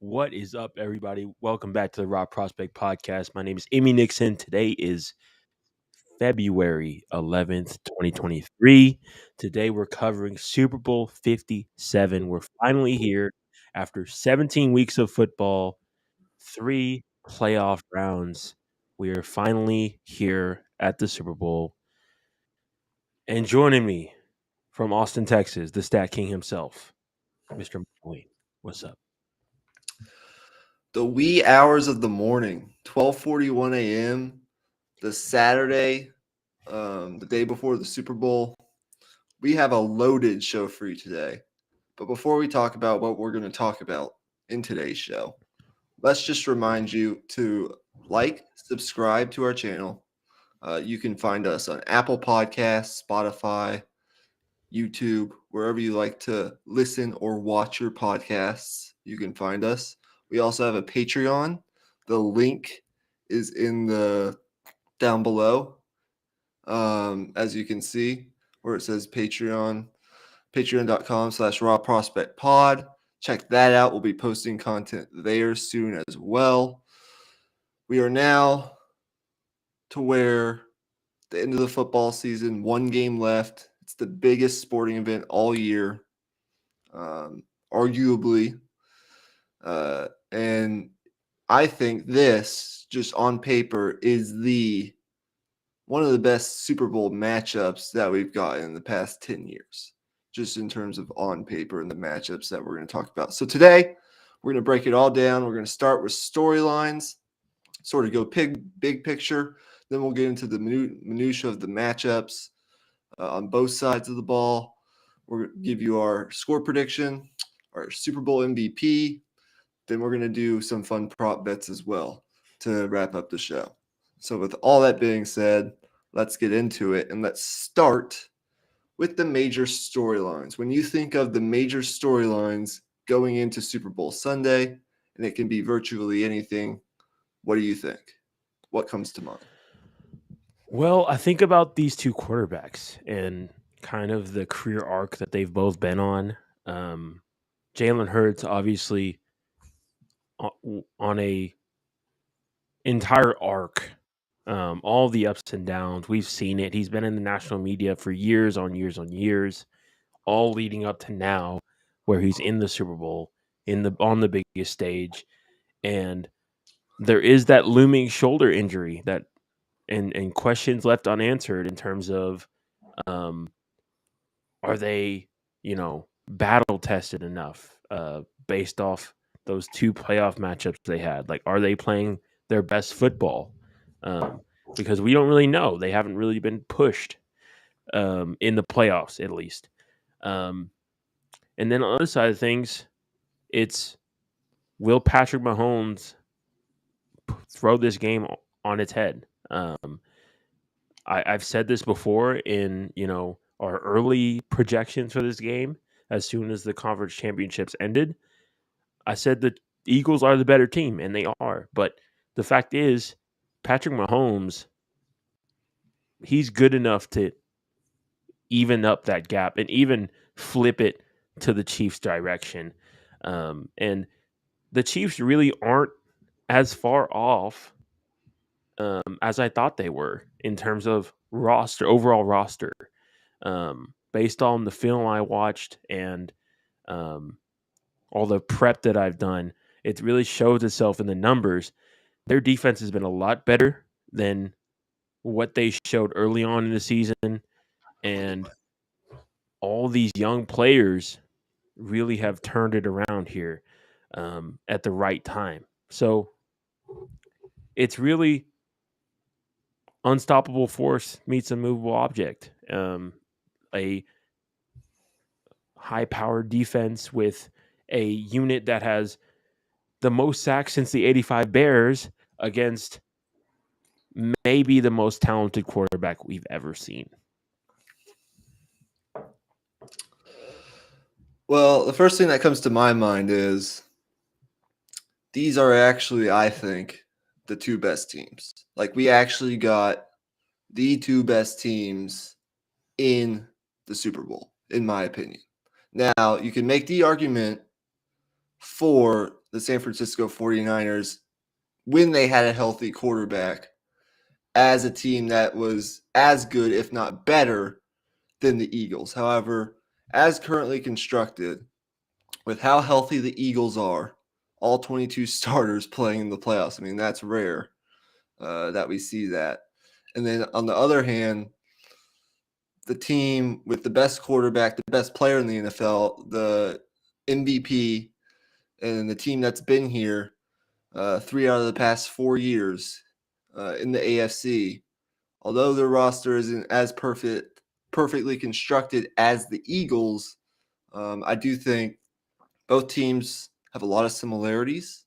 What is up, everybody? Welcome back to the Raw Prospect Podcast. My name is Amy Nixon. Today is February 11th, 2023. Today we're covering Super Bowl 57. We're finally here after 17 weeks of football, three playoff rounds. We are finally here at the Super Bowl. And joining me from Austin, Texas, the Stat King himself, Mr. Wayne. What's up? The wee hours of the morning, 12:41 a.m., the Saturday, the day before the Super Bowl. We have a loaded show for you today. But before we talk about what we're going to talk about in today's show, let's just remind you to subscribe to our channel. You can find us on Apple Podcasts, Spotify, YouTube, wherever you like to listen or watch your podcasts. You can find us. We also have a Patreon. The link is in the down below. As you can see, where it says Patreon, patreon.com/raw prospect pod. Check that out. We'll be posting content there soon as well. We are now to where the end of the football season, one game left. It's the biggest sporting event all year, arguably. And I think this, just on paper, is one of the best Super Bowl matchups that we've gotten in the past 10 years, just in terms of on paper and the matchups that we're going to talk about. So today, we're going to break it all down. We're going to start with storylines, sort of go big picture. Then we'll get into the minutia of the matchups on both sides of the ball. We're going to give you our score prediction, our Super Bowl MVP. Then we're going to do some fun prop bets as well to wrap up the show. So with all that being said, let's get into it. And let's start with the major storylines. When you think of the major storylines going into Super Bowl Sunday, and it can be virtually anything, what do you think? What comes to mind? Well, I think about these two quarterbacks and kind of the career arc that they've both been on. Jalen Hurts, obviously, on a entire arc, all the ups and downs. We've seen it. He's been in the national media for years on years on years, all leading up to now, where he's in the Super Bowl, on the biggest stage, and there is that looming shoulder injury that and questions left unanswered in terms of are they, battle tested enough based off those two playoff matchups they had? Like, are they playing their best football? Because we don't really know. They haven't really been pushed in the playoffs, at least. And then on the other side of things, it's will Patrick Mahomes throw this game on its head? I've said this before in our early projections for this game. As soon as the conference championships ended, I said that the Eagles are the better team, and they are. But the fact is, Patrick Mahomes, he's good enough to even up that gap and even flip it to the Chiefs' direction. And the Chiefs really aren't as far off as I thought they were in terms of overall roster. Based on the film I watched and all the prep that I've done, it really shows itself in the numbers. Their defense has been a lot better than what they showed early on in the season, and all these young players really have turned it around here at the right time. So it's really unstoppable force meets a movable object. A high-powered defense with a unit that has the most sacks since the 85 Bears against maybe the most talented quarterback we've ever seen. Well, the first thing that comes to my mind is these are actually, I think, the two best teams. Like, we actually got the two best teams in the Super Bowl, in my opinion. Now, you can make the argument for the San Francisco 49ers when they had a healthy quarterback as a team that was as good, if not better, than the Eagles. However, as currently constructed, with how healthy the Eagles are, all 22 starters playing in the playoffs, I mean, that's rare that we see that. And then on the other hand, the team with the best quarterback, the best player in the NFL, the MVP, and the team that's been here 3 out of the past 4 years in the AFC, although their roster isn't as perfectly constructed as the Eagles, I do think both teams have a lot of similarities.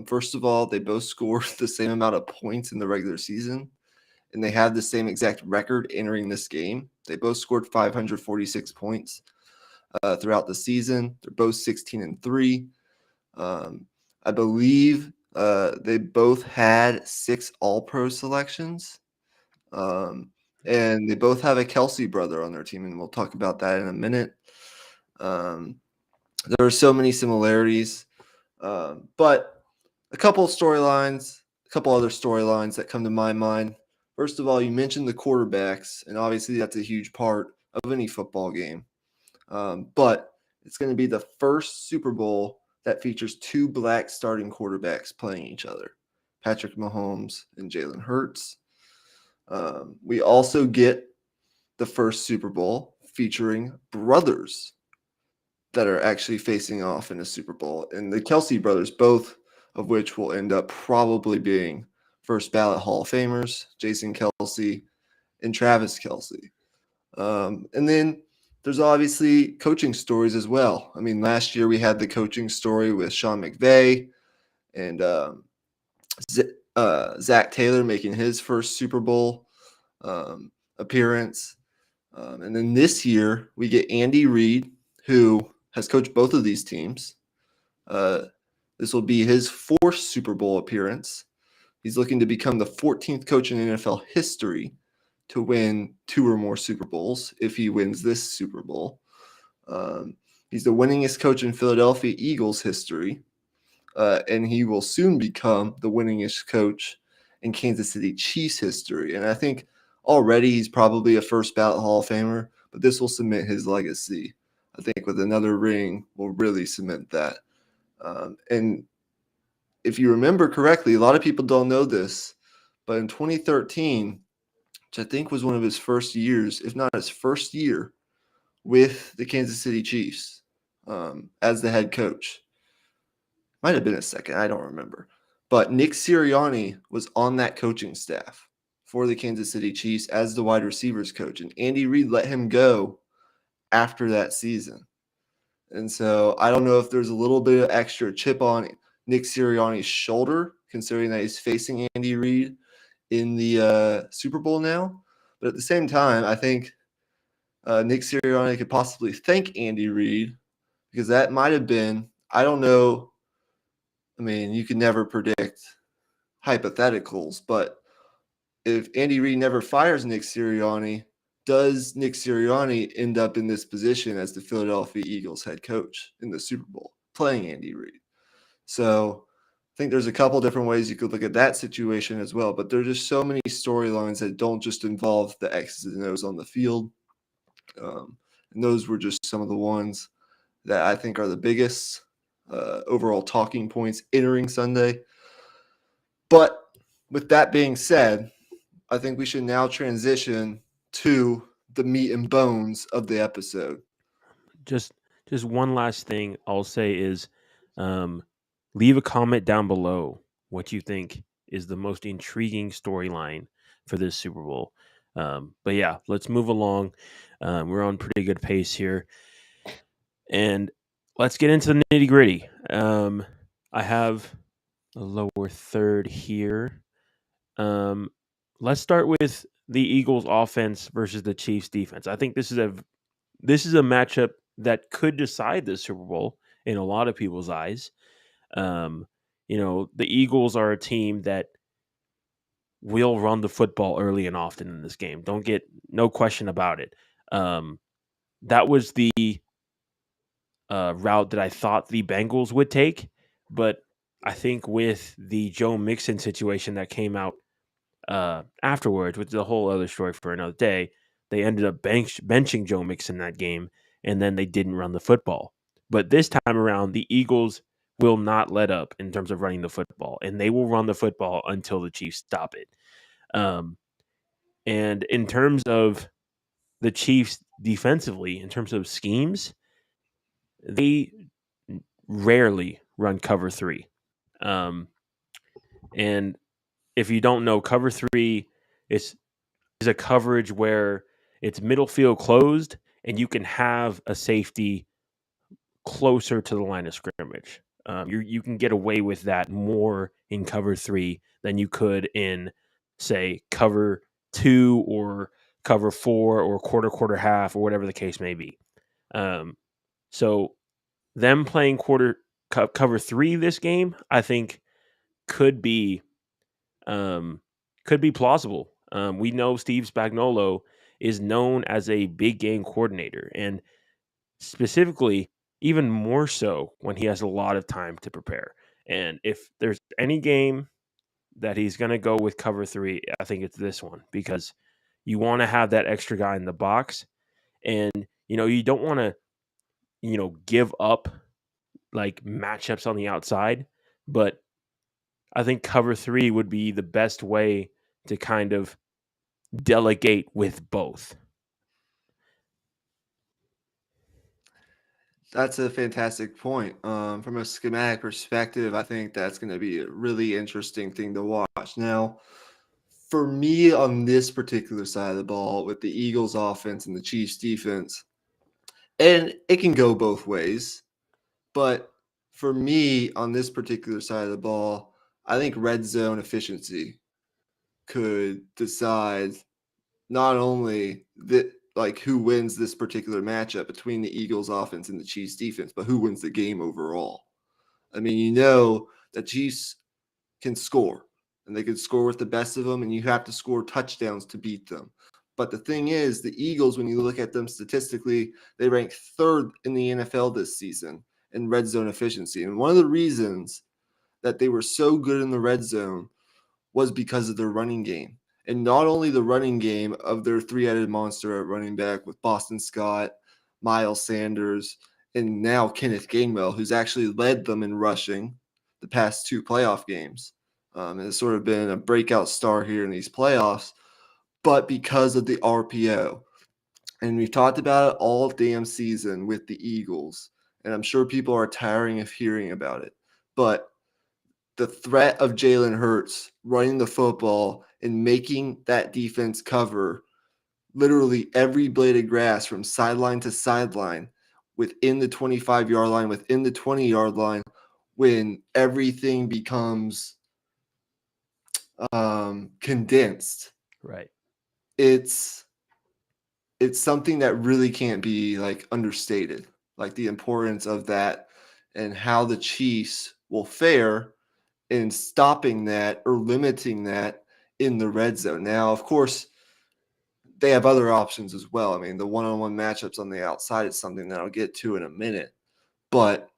First of all, they both scored the same amount of points in the regular season, and they have the same exact record entering this game. They both scored 546 points throughout the season. They're both 16-3. I believe they both had 6 All-Pro selections. And they both have a Kelsey brother on their team, and we'll talk about that in a minute. There are so many similarities, but a couple storylines, a couple other storylines that come to my mind. First of all, you mentioned the quarterbacks, and obviously that's a huge part of any football game. But it's going to be the first Super Bowl that features 2 black starting quarterbacks playing each other, Patrick Mahomes and Jalen Hurts. We also get the first Super Bowl featuring brothers that are actually facing off in a Super Bowl. And the Kelsey brothers, both of which will end up probably being first ballot Hall of Famers, Jason Kelsey and Travis Kelsey. And then there's obviously coaching stories as well. I mean, last year we had the coaching story with Sean McVay and Zach Taylor making his first Super Bowl appearance. And then this year we get Andy Reid, who has coached both of these teams. This will be his 4th Super Bowl appearance. He's looking to become the 14th coach in NFL history to win 2 or more Super Bowls if he wins this Super Bowl. He's the winningest coach in Philadelphia Eagles history, and he will soon become the winningest coach in Kansas City Chiefs history. And I think already he's probably a first ballot Hall of Famer, but this will cement his legacy. I think with another ring will really cement that. And if you remember correctly, a lot of people don't know this, but in 2013, which I think was one of his first years, if not his first year, with the Kansas City Chiefs as the head coach. Might have been his second, I don't remember. But Nick Sirianni was on that coaching staff for the Kansas City Chiefs as the wide receivers coach, and Andy Reid let him go after that season. And so I don't know if there's a little bit of extra chip on Nick Sirianni's shoulder, considering that he's facing Andy Reid in the Super Bowl now. But at the same time, I think Nick Sirianni could possibly thank Andy Reid because that might have been, I don't know. I mean, you can never predict hypotheticals, but if Andy Reid never fires Nick Sirianni, does Nick Sirianni end up in this position as the Philadelphia Eagles head coach in the Super Bowl, playing Andy Reid? So I think there's a couple different ways you could look at that situation as well, but there's just so many storylines that don't just involve the X's and O's on the field. And those were just some of the ones that I think are the biggest overall talking points entering Sunday. But with that being said, I think we should now transition to the meat and bones of the episode. Just one last thing I'll say is leave a comment down below what you think is the most intriguing storyline for this Super Bowl. But yeah, let's move along. We're on pretty good pace here. And let's get into the nitty gritty. I have a lower third here. Let's start with the Eagles offense versus the Chiefs defense. I think this is a matchup that could decide the Super Bowl in a lot of people's eyes. The Eagles are a team that will run the football early and often in this game. No question about it. That was the route that I thought the Bengals would take, But I think with the Joe Mixon situation that came out afterwards, which is a whole other story for another day, they ended up benching Joe Mixon that game, and then they didn't run the football. But this time around, the Eagles will not let up in terms of running the football, and they will run the football until the Chiefs stop it. Um, and in terms of the Chiefs defensively, in terms of schemes, they rarely run cover three. Um, and if you don't know, cover three is a coverage where it's middle field closed and you can have a safety closer to the line of scrimmage. You can get away with that more in cover three than you could in, say, cover two or cover four or quarter half or whatever the case may be. So them playing cover three this game, I think could be plausible. We know Steve Spagnuolo is known as a big game coordinator, and specifically, even more so when he has a lot of time to prepare. And if there's any game that he's going to go with cover three, I think it's this one because you want to have that extra guy in the box, and you don't want to give up like matchups on the outside, but I think cover three would be the best way to kind of delegate with both. That's a fantastic point. From a schematic perspective, I think that's going to be a really interesting thing to watch. Now, for me on this particular side of the ball with the Eagles offense and the Chiefs defense, and it can go both ways, but for me on this particular side of the ball, I think red zone efficiency could decide not only that like who wins this particular matchup between the Eagles offense and the Chiefs defense, but who wins the game overall. I mean, the Chiefs can score and they can score with the best of them, and you have to score touchdowns to beat them. But the thing is, the Eagles, when you look at them statistically, they rank third in the NFL this season in red zone efficiency. And one of the reasons that they were so good in the red zone was because of their running game. And not only the running game of their three-headed monster at running back with Boston Scott, Miles Sanders, and now Kenneth Gainwell, who's actually led them in rushing the past two playoff games. And has sort of been a breakout star here in these playoffs, but because of the RPO. And we've talked about it all damn season with the Eagles, and I'm sure people are tiring of hearing about it. But the threat of Jalen Hurts running the football and making that defense cover literally every blade of grass from sideline to sideline within the 25-yard line, within the 20-yard line, when everything becomes condensed. Right. It's something that really can't be like understated, like the importance of that and how the Chiefs will fare in stopping that or limiting that in the red zone. Now, of course, they have other options as well. I mean, the one-on-one matchups on the outside is something that I'll get to in a minute. But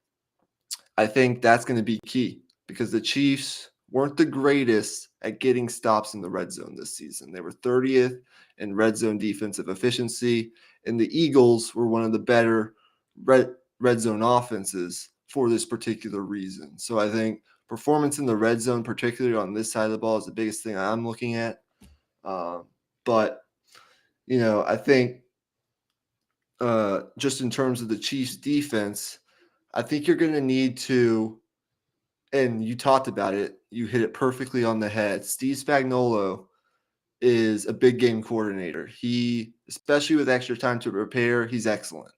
I think that's going to be key because the Chiefs weren't the greatest at getting stops in the red zone this season. They were 30th in red zone defensive efficiency, and the Eagles were one of the better red zone offenses for this particular reason. So I think performance in the red zone, particularly on this side of the ball, is the biggest thing I'm looking at. But I think just in terms of the Chiefs defense, I think you're going to need to, and you talked about it, you hit it perfectly on the head. Steve Spagnuolo is a big game coordinator. He, especially with extra time to prepare, he's excellent.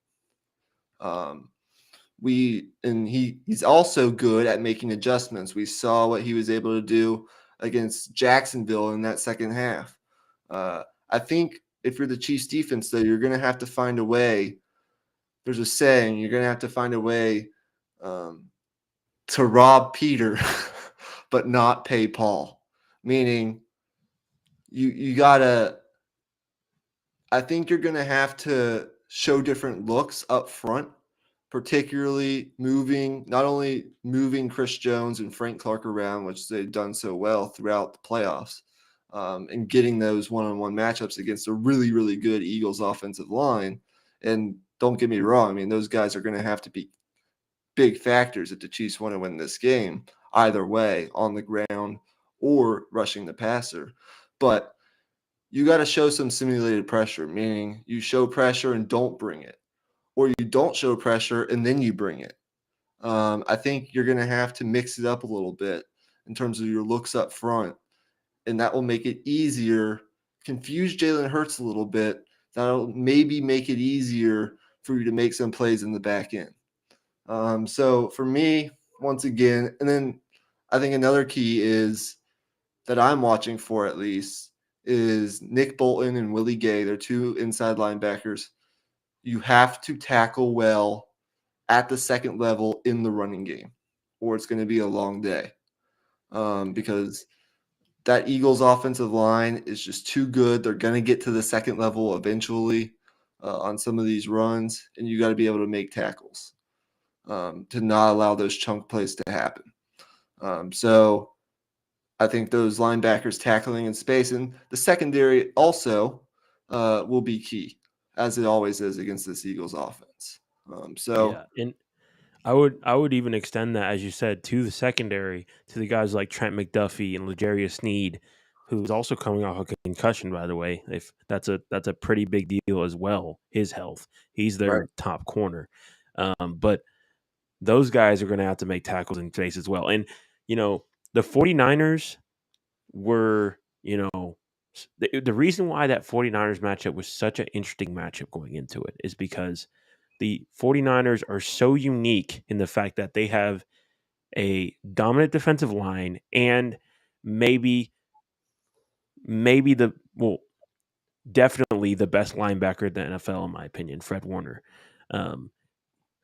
He's also good at making adjustments. We saw what he was able to do against Jacksonville in that second half. I think if you're the Chiefs defense, though, you're going to have to find a way. There's a saying, you're going to have to find a way to rob Peter, but not pay Paul. Meaning, you gotta. I think you're going to have to show different looks up front particularly not only moving Chris Jones and Frank Clark around, which they've done so well throughout the playoffs, and getting those one-on-one matchups against a really, really good Eagles offensive line. And don't get me wrong, I mean, those guys are going to have to be big factors if the Chiefs want to win this game, either way, on the ground or rushing the passer. But you got to show some simulated pressure, meaning you show pressure and don't bring it, or you don't show pressure and then you bring it. I think you're going to have to mix it up a little bit in terms of your looks up front, and that will make it easier. Confuse Jalen Hurts a little bit. That'll maybe make it easier for you to make some plays in the back end. So for me, once again, and then I think another key is that I'm watching for at least is Nick Bolton and Willie Gay. They're two inside linebackers. You have to tackle well at the second level in the running game, or it's going to be a long day. Because that Eagles offensive line is just too good. They're going to get to the second level eventually on some of these runs, and you got to be able to make tackles to not allow those chunk plays to happen. So I think those linebackers tackling in space and the secondary also will be key, as it always is against this Eagles offense. Yeah, and I would even extend that, as you said, to the secondary, to the guys like Trent McDuffie and L'Jarius Sneed, who's also coming off a concussion, by the way. If that's a pretty big deal as well. His health, he's right. their top corner, but those guys are going to have to make tackles in space as well. And the 49ers were, the reason why that 49ers matchup was such an interesting matchup going into it is because the 49ers are so unique in the fact that they have a dominant defensive line and maybe definitely the best linebacker in the NFL in my opinion, Fred Warner,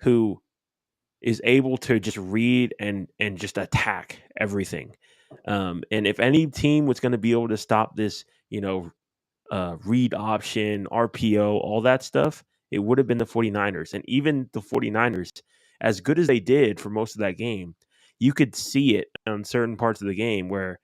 who is able to just read and just attack everything. And if any team was going to be able to stop this, read option, RPO, all that stuff, it would have been the 49ers. And even the 49ers, as good as they did for most of that game, you could see it on certain parts of the game where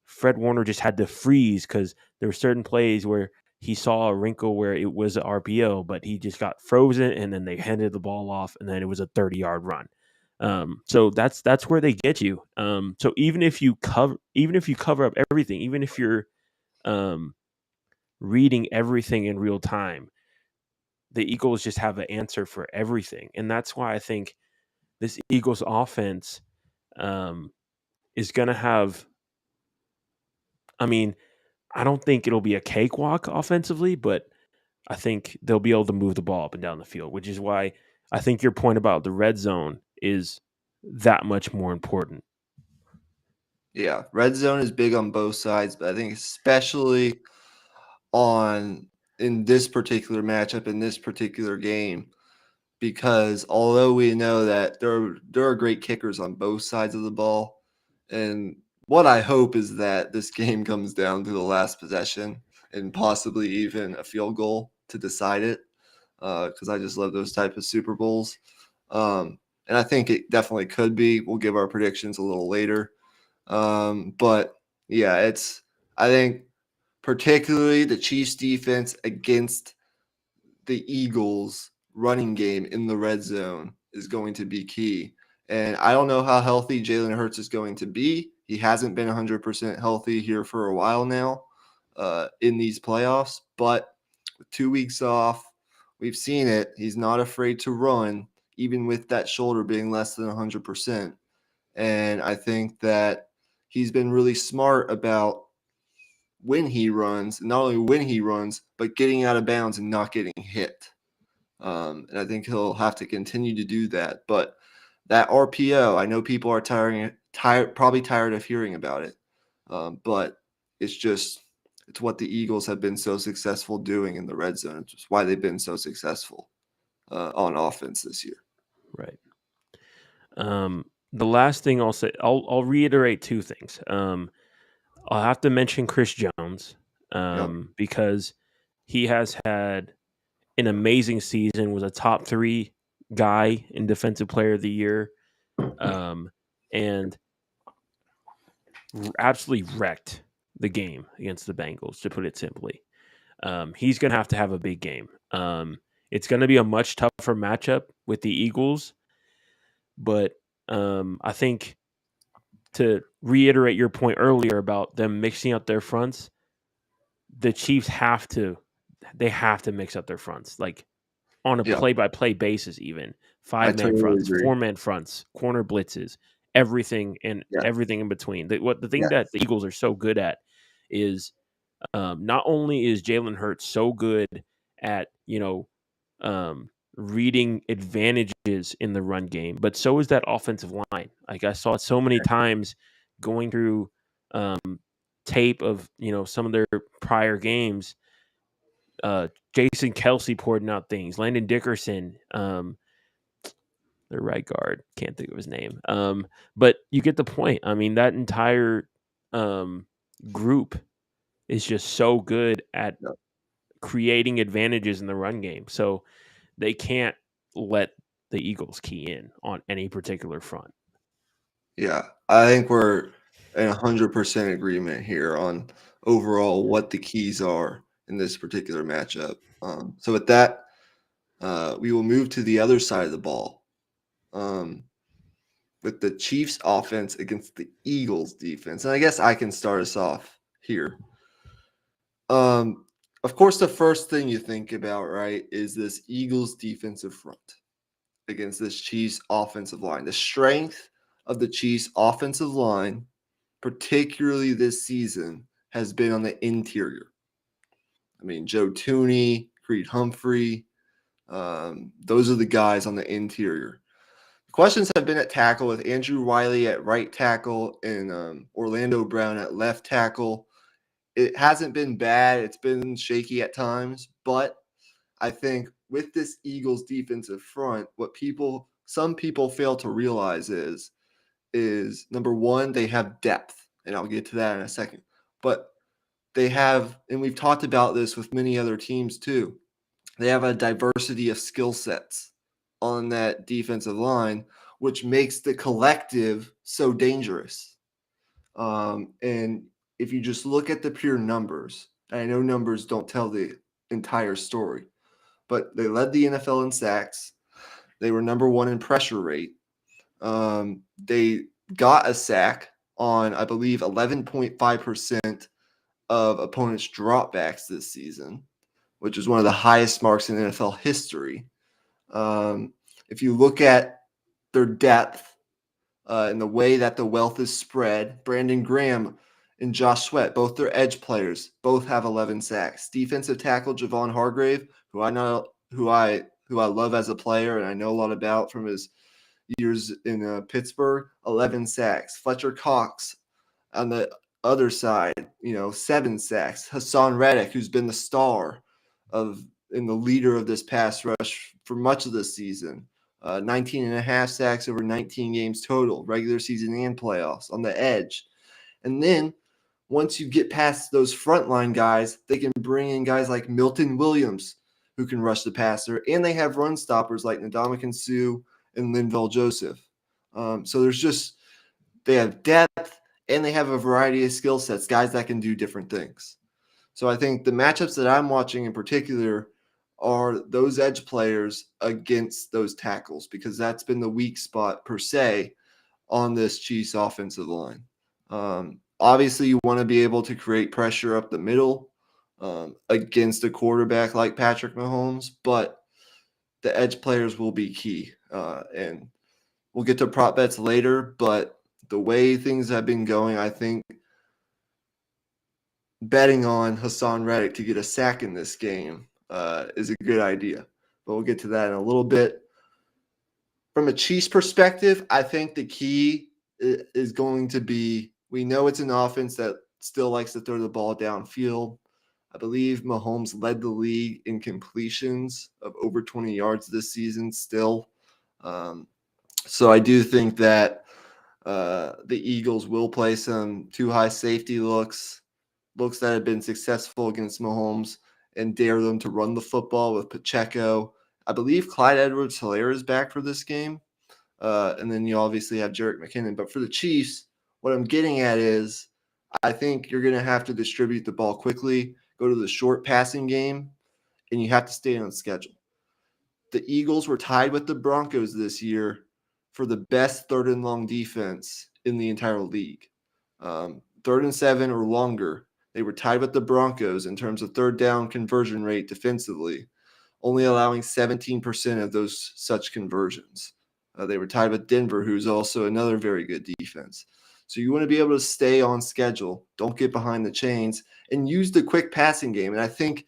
Fred Warner just had to freeze because there were certain plays where he saw a wrinkle where it was an RPO, but he just got frozen and then they handed the ball off and then it was a 30-yard run. So that's where they get you. So even if you cover up everything, even if you're reading everything in real time, the Eagles just have an answer for everything. And that's why I think this Eagles offense is going to have, I mean, I don't think it'll be a cakewalk offensively, but I think they'll be able to move the ball up and down the field, which is why I think your point about the red zone is that much more important. Yeah, red zone is big on both sides, but I think especially in this particular matchup, in this particular game, because although we know that there are great kickers on both sides of the ball, and what I hope is that this game comes down to the last possession and possibly even a field goal to decide it, because I just love those type of Super Bowls. And I think it definitely could be. We'll give our predictions a little later. But yeah, I think particularly the Chiefs defense against the Eagles running game in the red zone is going to be key. And I don't know how healthy Jalen Hurts is going to be. He hasn't been 100% healthy here for a while now in these playoffs, but with 2 weeks off, we've seen it. He's not afraid to run, even with that shoulder being less than 100%. And I think that he's been really smart about when he runs, not only when he runs, but getting out of bounds and not getting hit. And I think he'll have to continue to do that. But that RPO, I know people are probably tired of hearing about it. But it's what the Eagles have been so successful doing in the red zone. It's just why they've been so successful on offense this year. Right. The last thing I'll say, I'll reiterate two things. I'll have to mention Chris Jones Yep. because he has had an amazing season, was a top 3 guy in Defensive Player of the Year, and absolutely wrecked the game against the Bengals, to put it simply. He's going to have a big game. It's going to be a much tougher matchup with the Eagles, but I think, to reiterate your point earlier about them mixing up their fronts, the Chiefs have to mix up their fronts, like on a Yeah, play-by-play basis, even I 5-man totally fronts, agree. 4-man fronts, corner blitzes, everything Yeah, in between. The thing yeah, that the Eagles are so good at is, not only is Jalen Hurts so good at reading advantages in the run game, but so is that offensive line. Like, I saw it so many times going through tape of some of their prior games. Jason Kelsey pouring out things. Landon Dickerson, their right guard, can't think of his name. But you get the point. I mean, that entire group is just so good at yeah. creating advantages in the run game. So they can't let the Eagles key in on any particular front. Yeah, I think we're in 100% agreement here on overall what the keys are in this particular matchup. So with that, we will move to the other side of the ball, with the Chiefs offense against the Eagles defense. And I guess I can start us off here. Of course, the first thing you think about, right, is this Eagles defensive front against this Chiefs offensive line. The strength of the Chiefs offensive line, particularly this season, has been on the interior. I mean, Joe Tooney, Creed Humphrey, those are the guys on the interior. Questions have been at tackle with Andrew Wiley at right tackle and Orlando Brown at left tackle. It hasn't been bad. It's been shaky at times, but I think with this Eagles defensive front, what some people fail to realize is number one, they have depth, and I'll get to that in a second. But they have, and we've talked about this with many other teams too, they have a diversity of skill sets on that defensive line, which makes the collective so dangerous. And if you just look at the pure numbers, and I know numbers don't tell the entire story, but they led the NFL in sacks. They were number one in pressure rate. They got a sack on, I believe, 11.5% of opponents' dropbacks this season, which is one of the highest marks in NFL history. If you look at their depth and the way that the wealth is spread, Brandon Graham and Josh Sweat, both their edge players, both have 11 sacks. Defensive tackle Javon Hargrave, who I love as a player and I know a lot about from his years in Pittsburgh, 11 sacks. Fletcher Cox on the other side, 7 sacks. Hassan Reddick, who's been the star and the leader of this pass rush for much of the season. 19 and a half sacks over 19 games total, regular season and playoffs on the edge. And then once you get past those frontline guys, they can bring in guys like Milton Williams, who can rush the passer, and they have run stoppers like Ndamukong Suh and Linval Joseph. So they have depth and they have a variety of skill sets, guys that can do different things. So I think the matchups that I'm watching in particular are those edge players against those tackles, because that's been the weak spot per se on this Chiefs offensive line. Obviously, you want to be able to create pressure up the middle against a quarterback like Patrick Mahomes, but the edge players will be key. And we'll get to prop bets later, but the way things have been going, I think betting on Hassan Reddick to get a sack in this game is a good idea. But we'll get to that in a little bit. From a Chiefs perspective, I think the key is going to be, we know it's an offense that still likes to throw the ball downfield. I believe Mahomes led the league in completions of over 20 yards this season still. So I do think that the Eagles will play some too high safety looks that have been successful against Mahomes, and dare them to run the football with Pacheco I believe Clyde Edwards-Helaire is back for this game. And then you obviously have Jerick McKinnon. But for the Chiefs, what I'm getting at is I think you're going to have to distribute the ball quickly, go to the short passing game, and you have to stay on schedule. The Eagles were tied with the Broncos this year for the best third and long defense in the entire league. 3rd and 7 or longer, they were tied with the Broncos in terms of third down conversion rate defensively, only allowing 17% of those such conversions. They were tied with Denver, who's also another very good defense. So you want to be able to stay on schedule, don't get behind the chains, and use the quick passing game. And I think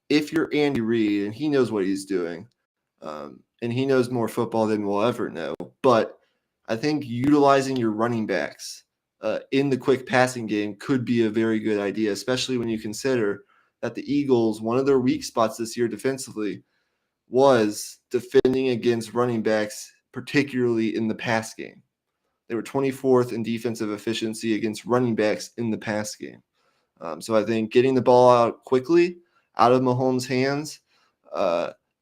if you're Andy Reid, and he knows what he's doing, and he knows more football than we'll ever know, but I think utilizing your running backs in the quick passing game could be a very good idea, especially when you consider that the Eagles, one of their weak spots this year defensively, was defending against running backs, particularly in the pass game. They were 24th in defensive efficiency against running backs in the pass game. So I think getting the ball out quickly, out of Mahomes' hands,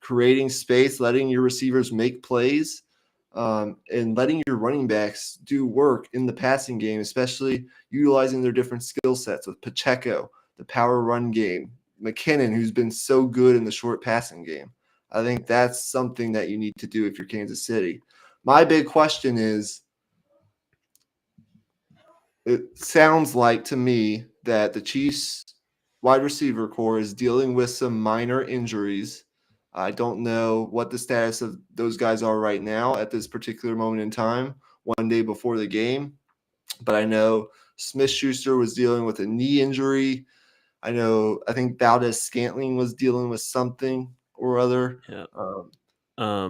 creating space, letting your receivers make plays, and letting your running backs do work in the passing game, especially utilizing their different skill sets with Pacheco, the power run game, McKinnon, who's been so good in the short passing game. I think that's something that you need to do if you're Kansas City. My big question is, it sounds like to me that the Chiefs wide receiver core is dealing with some minor injuries. I don't know what the status of those guys are right now at this particular moment in time, one day before the game. But I know Smith-Schuster was dealing with a knee injury. I think Valdez-Scantling was dealing with something or other. Yeah.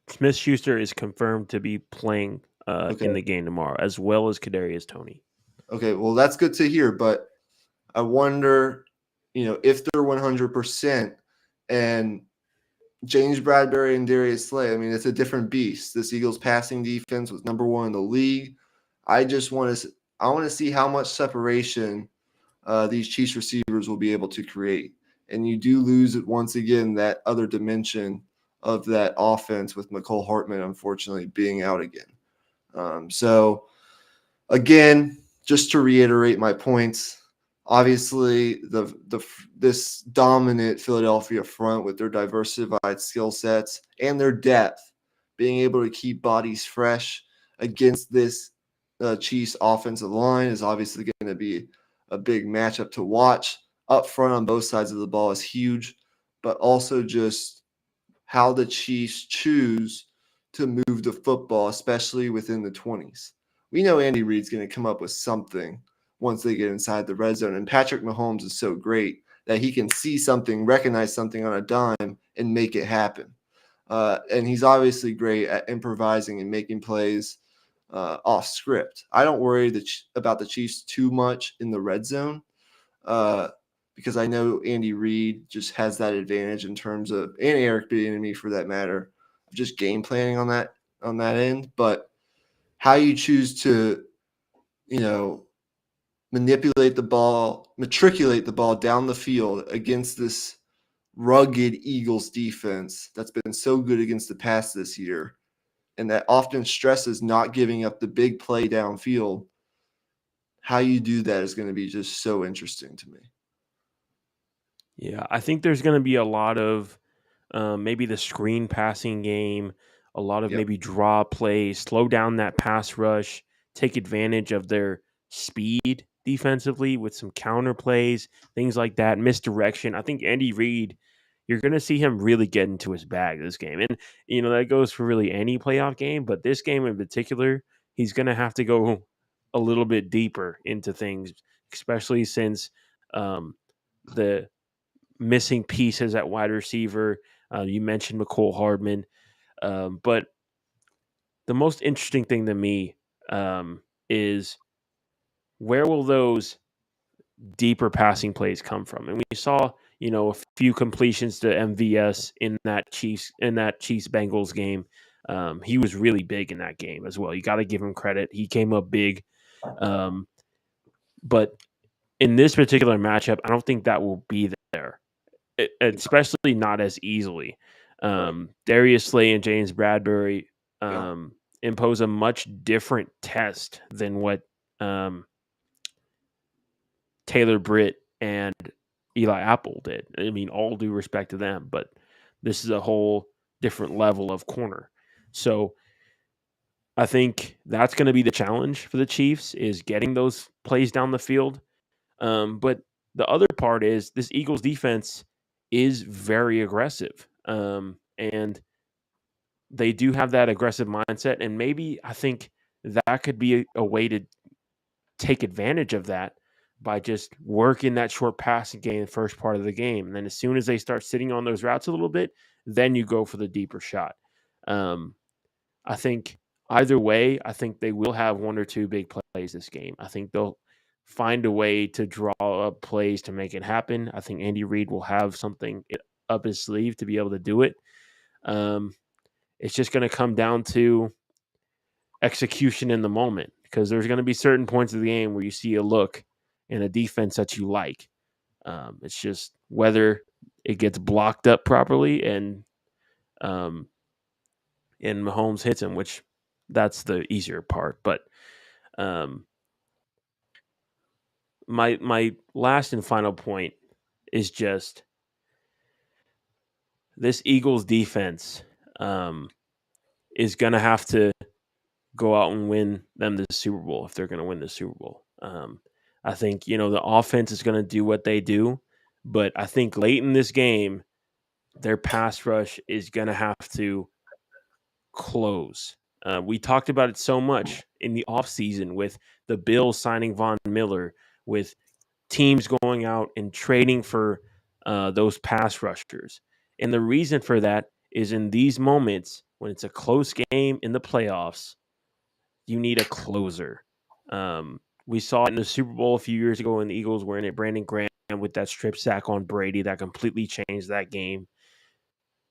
Smith-Schuster is confirmed to be playing Okay. in the game tomorrow, as well as Kadarius Toney. Okay, well, that's good to hear, but I wonder, if they're 100% and James Bradbury and Darius Slay, I mean, it's a different beast. This Eagles passing defense was number 1 in the league. I want to see how much separation these Chiefs receivers will be able to create. And you do lose it once again, that other dimension of that offense with McCole Hartman, unfortunately, being out again. So again, just to reiterate my points, obviously this dominant Philadelphia front with their diversified skill sets and their depth, being able to keep bodies fresh against this Chiefs offensive line is obviously going to be a big matchup to watch. Up front on both sides of the ball is huge, but also just how the Chiefs choose to move the football, especially within the 20s. We know Andy Reid's going to come up with something once they get inside the red zone. And Patrick Mahomes is so great that he can see something, recognize something on a dime, and make it happen. And he's obviously great at improvising and making plays off script. I don't worry about the Chiefs too much in the red zone because I know Andy Reid just has that advantage in terms of, and Eric Bieniemy for that matter, of just game planning on that end. But how you choose to, manipulate the ball, matriculate the ball down the field against this rugged Eagles defense that's been so good against the pass this year, and that often stresses not giving up the big play downfield. How you do that is going to be just so interesting to me. Yeah, I think there's going to be a lot of maybe the screen passing game, a lot of Yep. maybe draw plays, slow down that pass rush, take advantage of their speed defensively with some counter plays, things like that, misdirection. I think Andy Reid, you're going to see him really get into his bag this game. And, that goes for really any playoff game, but this game in particular, he's going to have to go a little bit deeper into things, especially since the missing pieces at wide receiver. You mentioned McCole Hardman. But the most interesting thing to me is where will those deeper passing plays come from? And we saw, a few completions to MVS in that Chiefs Bengals game. He was really big in that game as well. You got to give him credit. He came up big. But in this particular matchup, I don't think that will be there, especially not as easily. Right. Darius Slay and James Bradbury Yeah. impose a much different test than what um, Taylor Britt and Eli Apple did. I mean, all due respect to them, but this is a whole different level of corner. So I think that's going to be the challenge for the Chiefs is getting those plays down the field. But the other part is this Eagles defense is very aggressive. And they do have that aggressive mindset. And maybe I think that could be a way to take advantage of that by just working that short passing game the first part of the game. And then as soon as they start sitting on those routes a little bit, then you go for the deeper shot. Um, I think either way, I think they will have one or two big plays this game. I think they'll find a way to draw up plays to make it happen. I think Andy Reid will have something up his sleeve to be able to do it. Um, it's just going to come down to execution in the moment because there's going to be certain points of the game where you see a look and a defense that you like. It's just whether it gets blocked up properly um, and Mahomes hits him, which that's the easier part. But um, my last and final point is just this Eagles defense is going to have to go out and win them the Super Bowl if they're going to win the Super Bowl. I think the offense is going to do what they do, but I think late in this game, their pass rush is going to have to close. We talked about it so much in the offseason with the Bills signing Von Miller, with teams going out and trading for those pass rushers. And the reason for that is in these moments when it's a close game in the playoffs, you need a closer. We saw it in the Super Bowl a few years ago when the Eagles were in it. Brandon Graham with that strip sack on Brady that completely changed that game.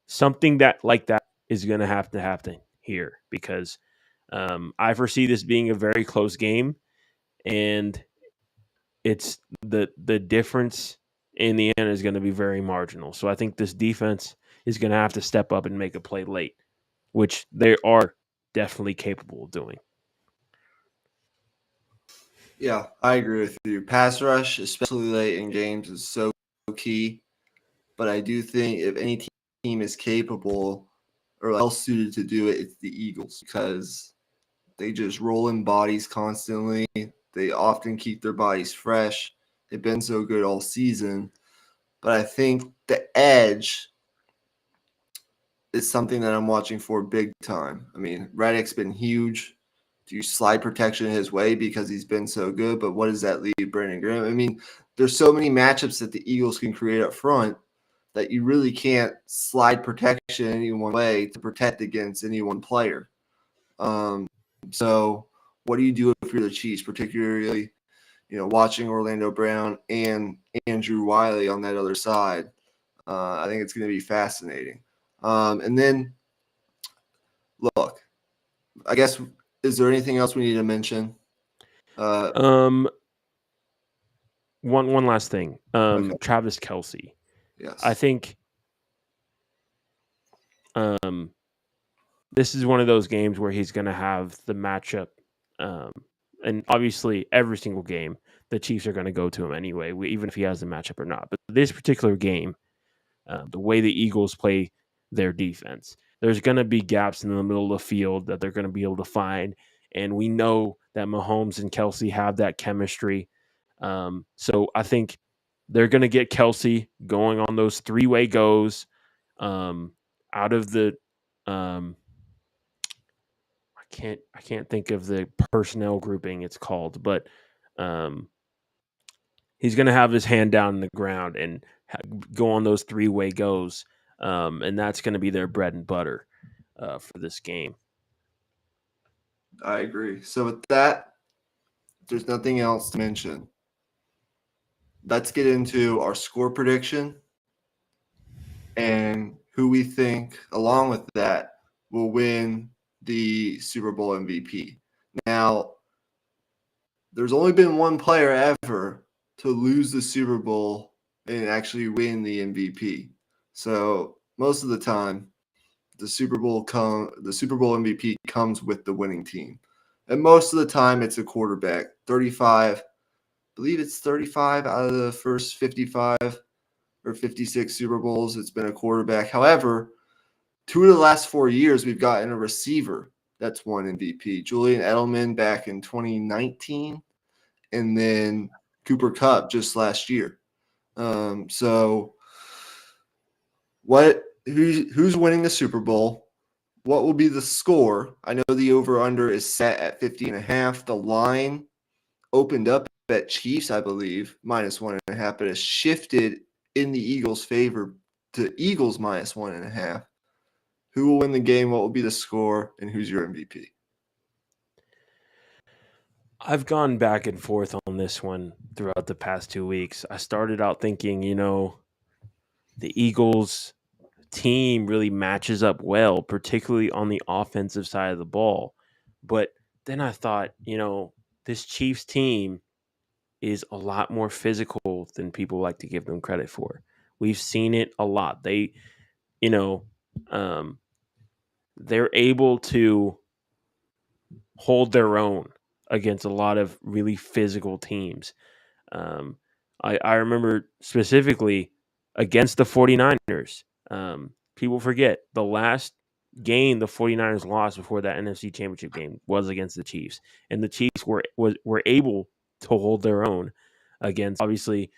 Something that like that is going to happen here because I foresee this being a very close game, and it's the difference in the end is going to be very marginal. So I think this defense is going to have to step up and make a play late, which they are definitely capable of doing. Yeah, I agree with you. Pass rush, especially late in games, is so key. But I do think if any team is capable or well suited to do it, it's the Eagles because they just roll in bodies constantly. They often keep their bodies fresh. They've been so good all season. But I think the edge is something that I'm watching for big time. I mean, Reddick's been huge. Do you slide protection his way because he's been so good? But what does that leave Brandon Graham? I mean, there's so many matchups that the Eagles can create up front that you really can't slide protection any one way to protect against any one player. So what do you do if you're the Chiefs, particularly, watching Orlando Brown and Andrew Wiley on that other side? I think it's going to be fascinating. And then, look, I guess, is there anything else we need to mention? One last thing. Okay. Travis Kelce. Yes. I think this is one of those games where he's going to have the matchup. And obviously, every single game, the Chiefs are going to go to him anyway, even if he has the matchup or not. But this particular game, the way the Eagles play their defense, there's going to be gaps in the middle of the field that they're going to be able to find. And we know that Mahomes and Kelce have that chemistry. So I think they're going to get Kelce going on those three-way goes out of the I can't think of the personnel grouping it's called, but um, he's going to have his hand down in the ground and go on those three-way goes, and that's going to be their bread and butter for this game. I agree. So with that, there's nothing else to mention. Let's get into our score prediction and who we think, along with that, will win the Super Bowl MVP. Now, there's only been one player ever to lose the Super Bowl and actually win the MVP. So most of the time, the Super Bowl MVP comes with the winning team. And most of the time it's a quarterback. 35, I believe it's 35 out of the first 55 or 56 Super Bowls, it's been a quarterback. However, 2 of the last 4 years we've gotten a receiver that's won MVP. Julian Edelman back in 2019, and then Cooper Kupp just last year. So who's winning the Super Bowl? What will be the score? I know the over-under is set at 50.5. The line opened up at Chiefs, I believe, -1.5, but has shifted in the Eagles' favor to Eagles -1.5. Who will win the game? What will be the score? And who's your MVP? I've gone back and forth on this one throughout the past 2 weeks. I started out thinking, the Eagles team really matches up well, particularly on the offensive side of the ball. But then I thought, this Chiefs team is a lot more physical than people like to give them credit for. We've seen it a lot. You know, um, they're able to hold their own against a lot of really physical teams. Um, I remember specifically against the 49ers. People forget the last game the 49ers lost before that NFC Championship game was against the Chiefs. And the Chiefs were able to hold their own against, obviously,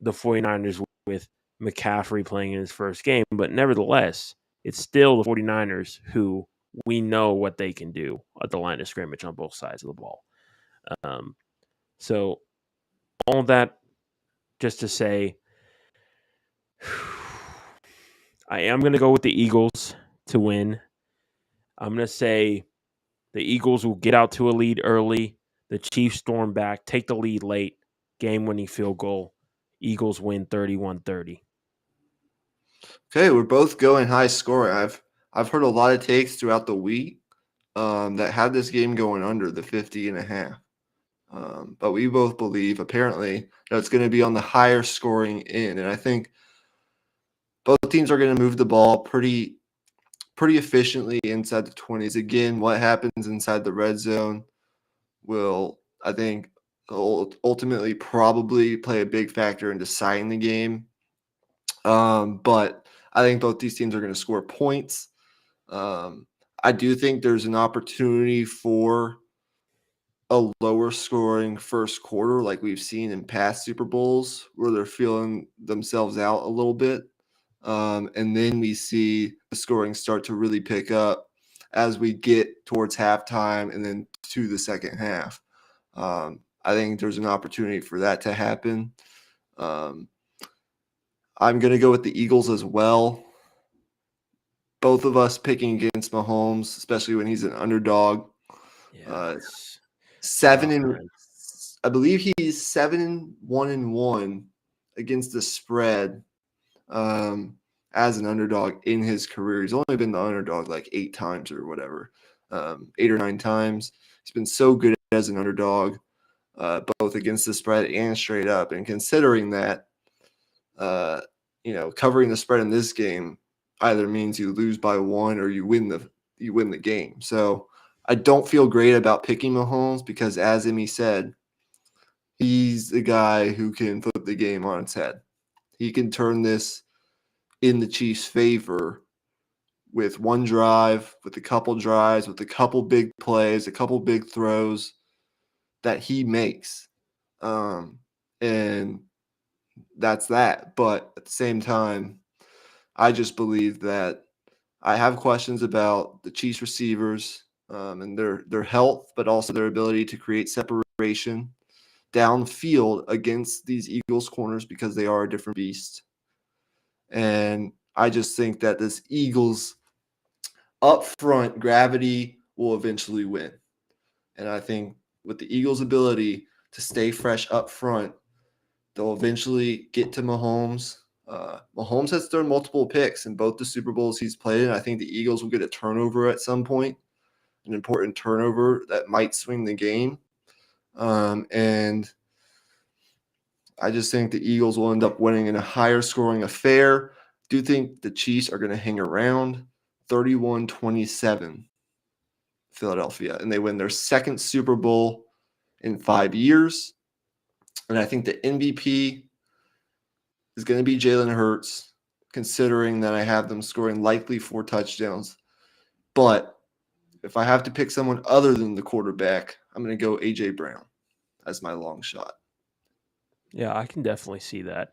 the 49ers with McCaffrey playing in his first game. But nevertheless, it's still the 49ers who we know what they can do at the line of scrimmage on both sides of the ball. So all that just to say, I am going to go with the Eagles to win. I'm going to say the Eagles will get out to a lead early. The Chiefs storm back, take the lead late, game-winning field goal. Eagles win 31-30. Okay, we're both going high scoring. I've heard a lot of takes throughout the week that had this game going under the 50.5. But we both believe, apparently, that it's going to be on the higher scoring end. And I think both teams are going to move the ball pretty efficiently inside the 20s. Again, what happens inside the red zone will, I think, ultimately probably play a big factor in deciding the game. But I think both these teams are going to score points. I do think there's an opportunity for a lower scoring first quarter like we've seen in past Super Bowls where they're feeling themselves out a little bit. And then we see the scoring start to really pick up as we get towards halftime and then to the second half. I think there's an opportunity for that to happen. I'm going to go with the Eagles as well. Both of us picking against Mahomes, especially when he's an underdog. Yeah, I believe he's 7-1-1 against the spread as an underdog in his career. He's only been the underdog like 8 times or whatever, 8 or 9 times. He's been so good as an underdog, both against the spread and straight up. And considering that, covering the spread in this game either means you lose by 1 or you win the game. So I don't feel great about picking Mahomes because, as Emmy said, he's the guy who can flip the game on its head. He can turn this in the Chiefs' favor with one drive, with a couple drives, with a couple big plays, a couple big throws that he makes. And that's that. But at the same time, I just believe that I have questions about the Chiefs receivers and their health, but also their ability to create separation downfield against these Eagles corners because they are a different beast. And I just think that this Eagles up front gravity will eventually win. And I think with the Eagles' ability to stay fresh up front, they'll eventually get to Mahomes. Mahomes has thrown multiple picks in both the Super Bowls he's played in. I think the Eagles will get a turnover at some point, an important turnover that might swing the game. And I just think the Eagles will end up winning in a higher scoring affair. Do think the Chiefs are going to hang around 31-27 Philadelphia, and they win their second Super Bowl in 5 years. And I think the MVP is going to be Jalen Hurts, considering that I have them scoring likely 4 touchdowns. But if I have to pick someone other than the quarterback, I'm going to go A.J. Brown as my long shot. Yeah, I can definitely see that.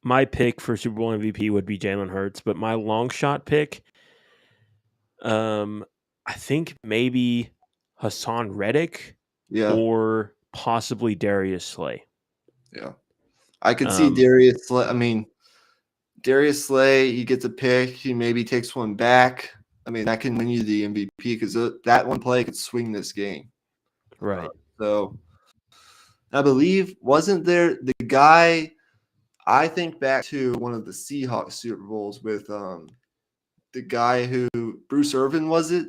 My pick for Super Bowl MVP would be Jalen Hurts, but my long shot pick, I think maybe Hassan Reddick Yeah, or possibly Darius Slay. yeah. I could see Um, Darius Slay. I mean, Darius Slay, he gets a pick. He maybe takes one back. I mean, that can win you the MVP because that one play could swing this game. right. So I believe, wasn't there the guy, I think back to one of the Seahawks Super Bowls with the guy who, Bruce Irvin, was it?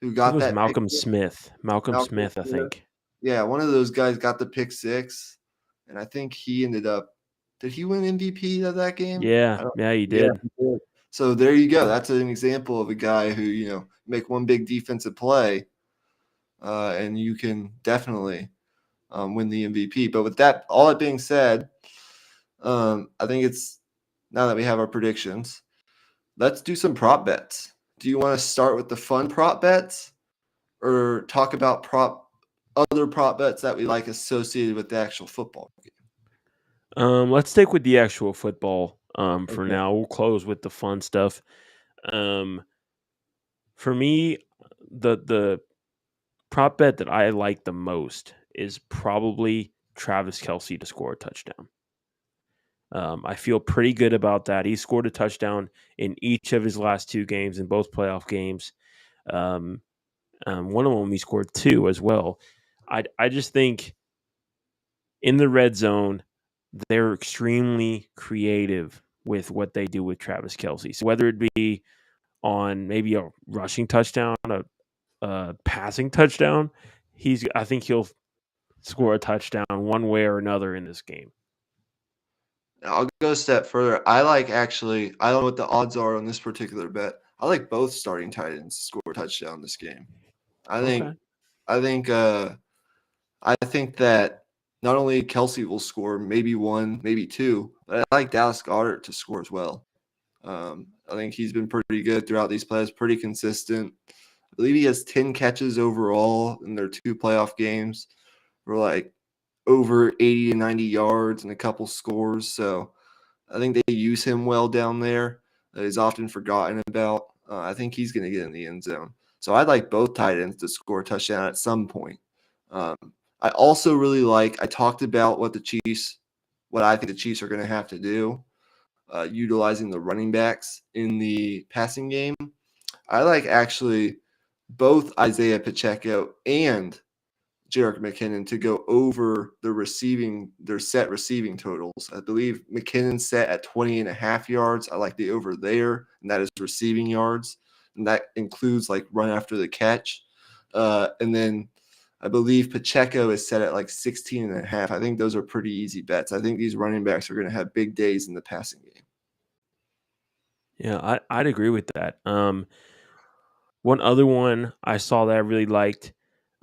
Who I think it got was that pick Malcolm six? Smith. Malcolm Malcolm Smith, I Smith. think. Yeah, one of those guys got the pick six. And I think he ended up, did he win MVP of that game? Yeah, yeah, he Yeah, did. he did. So there you go. That's an example of a guy who, make one big defensive play, and you can definitely win the MVP. But with that, all that being said, I think it's now that we have our predictions, let's do some prop bets. Do you want to start with the fun prop bets or talk about other prop bets that we like associated with the actual football game? Let's stick with the actual football for Okay. now. We'll close with the fun stuff. Um, for me, the prop bet that I like the most is probably Travis Kelce to score a touchdown. I feel pretty good about that. He scored a touchdown in each of his last 2 games in both playoff games. Um, one of them he scored 2 as well. I just think in the red zone they're extremely creative with what they do with Travis Kelce. So whether it be on maybe a rushing touchdown, a passing touchdown, I think he'll score a touchdown one way or another in this game. I'll go a step further. I don't know what the odds are on this particular bet. I like both starting tight ends to score a touchdown this game. I think Okay. I think I think that not only Kelsey will score, maybe one, maybe two, but I like Dallas Goedert to score as well. I think he's been pretty good throughout these plays, pretty consistent. I believe he has 10 catches overall in their 2 playoff games for like over 80 to 90 yards and a couple scores. So I think they use him well down there. He's often forgotten about. I think he's going to get in the end zone. So I'd like both tight ends to score a touchdown at some point. Um, I also really I talked about what I think the Chiefs are going to have to do, utilizing the running backs in the passing game. I like actually both Isaiah Pacheco and Jerick McKinnon to go over their set receiving totals. I believe McKinnon set at 20 and a half yards. I like the over there, and that is receiving yards. And that includes like run after the catch. And then I believe Pacheco is set at like 16 and a half. I think those are pretty easy bets. I think these running backs are going to have big days in the passing game. Yeah, I'd agree with that. One other one I saw that I really liked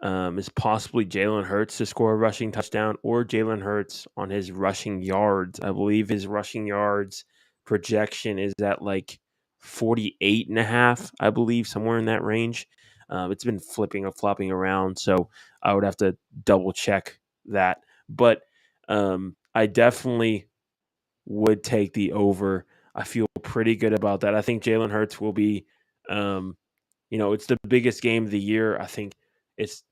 is possibly Jalen Hurts to score a rushing touchdown or Jalen Hurts on his rushing yards. I believe his rushing yards projection is at like 48 and a half, I believe, somewhere in that range. It's been flipping or flopping around, so I would have to double check that. But I definitely would take the over. I feel pretty good about that. I think Jalen Hurts will be um, it's the biggest game of the year. I think it's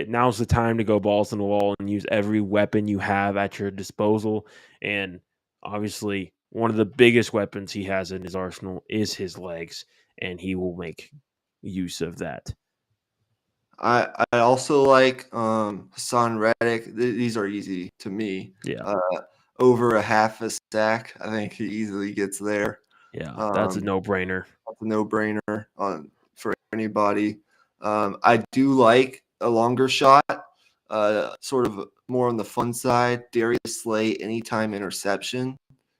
now's the time to go balls in the wall and use every weapon you have at your disposal. And obviously, one of the biggest weapons he has in his arsenal is his legs, and he will make use of that. I also like Hassan Reddick. These are easy to me. Yeah, Over a half a sack, I think he easily gets there. yeah, that's a Um, no-brainer. That's a no-brainer for anybody. I do like a longer shot, sort of more on the fun side. Darius Slay anytime interception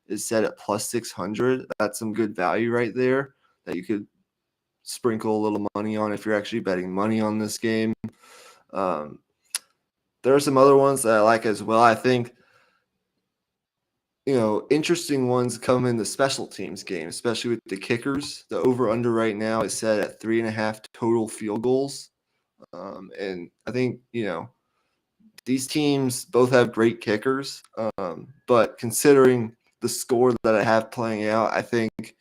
is set at plus 600. That's some good value right there. that you could sprinkle a little money on if you're actually betting money on this game. There are some other ones that I like as well. I think, interesting ones come in the special teams game, especially with the kickers. The over-under right now is set at 3.5 total field goals. And I think, these teams both have great kickers. But considering the score that I have playing out, I think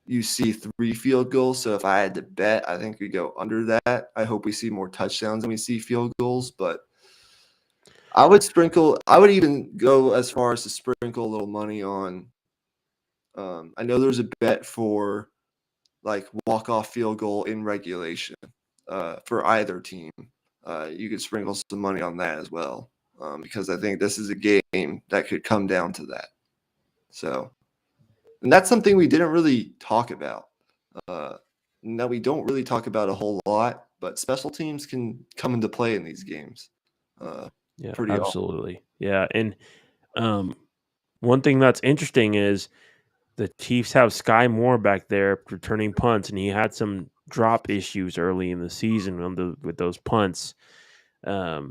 you see 3 field goals. So if I had to bet, I think we go under that. I hope we see more touchdowns than we see field goals. But I would even go as far as to sprinkle a little money on. I know there's a bet for like walk-off field goal in regulation for either team. You could sprinkle some money on that as well, because I think this is a game that could come down to that. So, and that's something we didn't really talk about. That we don't really talk about a whole lot, but special teams can come into play in these games. Yeah, Pretty often. absolutely. Yeah, and one thing that's interesting is the Chiefs have Sky Moore back there returning punts, and he had some drop issues early in the season with those punts. I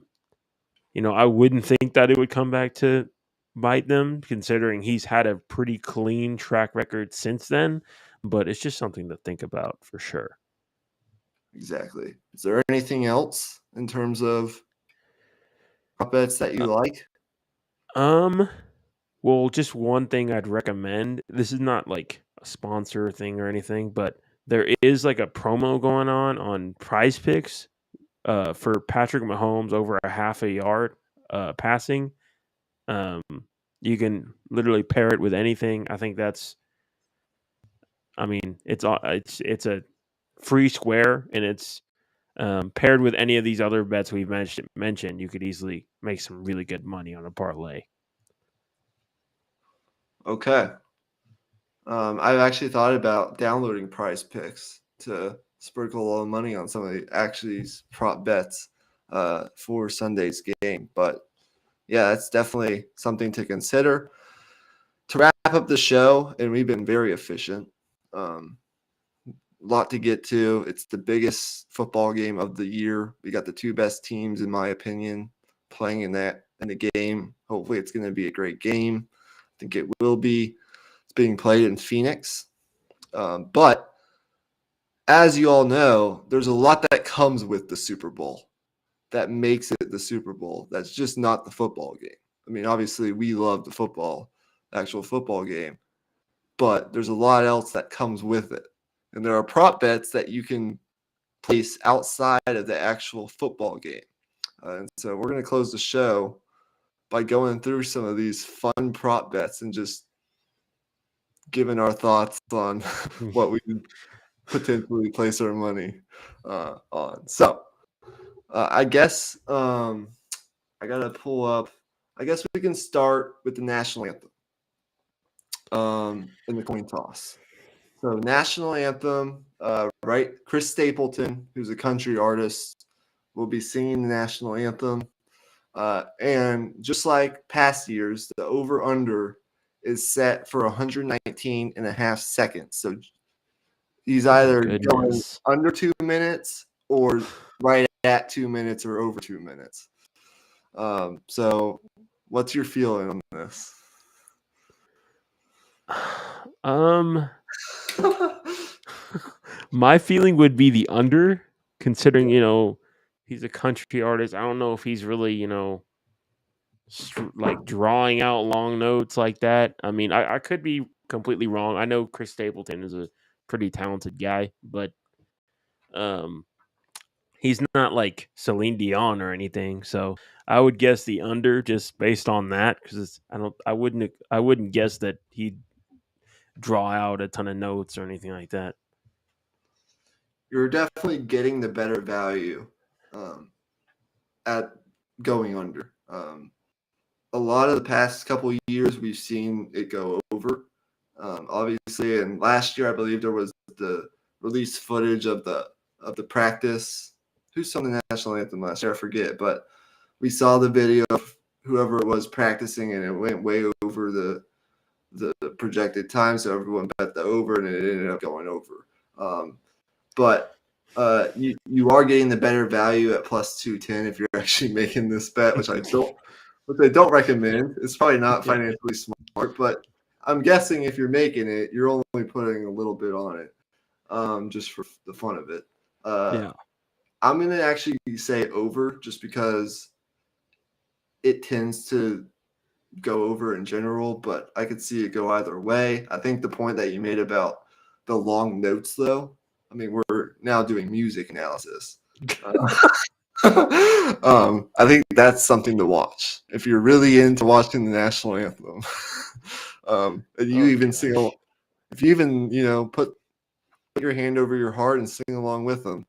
wouldn't think that it would come back to bite them, considering he's had a pretty clean track record since then. But it's just something to think about for sure. Exactly. Is there anything else in terms of prop bets that you like? Well, just one thing I'd recommend. This is not like a sponsor thing or anything, but there is like a promo going on Prize Picks for Patrick Mahomes over a half a yard passing. Um, you can literally pair it with anything. I think it's a free square, and it's paired with any of these other bets we've mentioned. You could easily make some really good money on a parlay. Okay. I've actually thought about downloading Prize Picks to sprinkle a little money on some of the actually prop bets for Sunday's game. But yeah, that's definitely something to consider. To wrap up the show, and we've been very efficient. A lot to get to. It's the biggest football game of the year. We got the 2 best teams, in my opinion, playing in the game. Hopefully, it's going to be a great game. I think it will be. It's being played in Phoenix. But as you all know, there's a lot that comes with the Super Bowl that makes it the Super Bowl. That's just not the football game. I mean, obviously, we love the actual football game, but there's a lot else that comes with it. And there are prop bets that you can place outside of the actual football game. And so we're going to close the show by going through some of these fun prop bets and just giving our thoughts on what we could potentially place our money on. So I guess I got to pull up. I guess we can start with the national anthem in the coin toss. So national anthem, right? Chris Stapleton, who's a country artist, will be singing the national anthem. And just like past years, the over-under is set for 119 and a half seconds. So he's either going under 2 minutes or right at 2 minutes or over 2 minutes. So what's your feeling on this? My feeling would be the under, considering he's a country artist. I don't know if he's really like drawing out long notes like that. I mean, I could be completely wrong. I know Chris Stapleton is a pretty talented guy, but he's not like Celine Dion or anything. So I would guess the under just based on that, because I wouldn't guess that he'd draw out a ton of notes or anything like that. You're definitely getting the better value at going under. A lot of the past couple of years, we've seen it go over. Obviously, and last year, I believe there was the released footage of the practice. Who sung the national anthem last year? I forget, but we saw the video of whoever it was practicing, and it went way over the projected time, so everyone bet the over, and it ended up going over. But you are getting the better value at plus 210 if you're actually making this bet, which I don't recommend. It's probably not Yeah. financially smart, but I'm guessing if you're making it, you're only putting a little bit on it, just for the fun of it. Yeah. I'm going to actually say over just because it tends to go over in general, but I could see it go either way. I think the point that you made about the long notes, though, I mean, we're now doing music analysis. I think that's something to watch if you're really into watching the national anthem. And you Oh even gosh. if you even put your hand over your heart and sing along with them,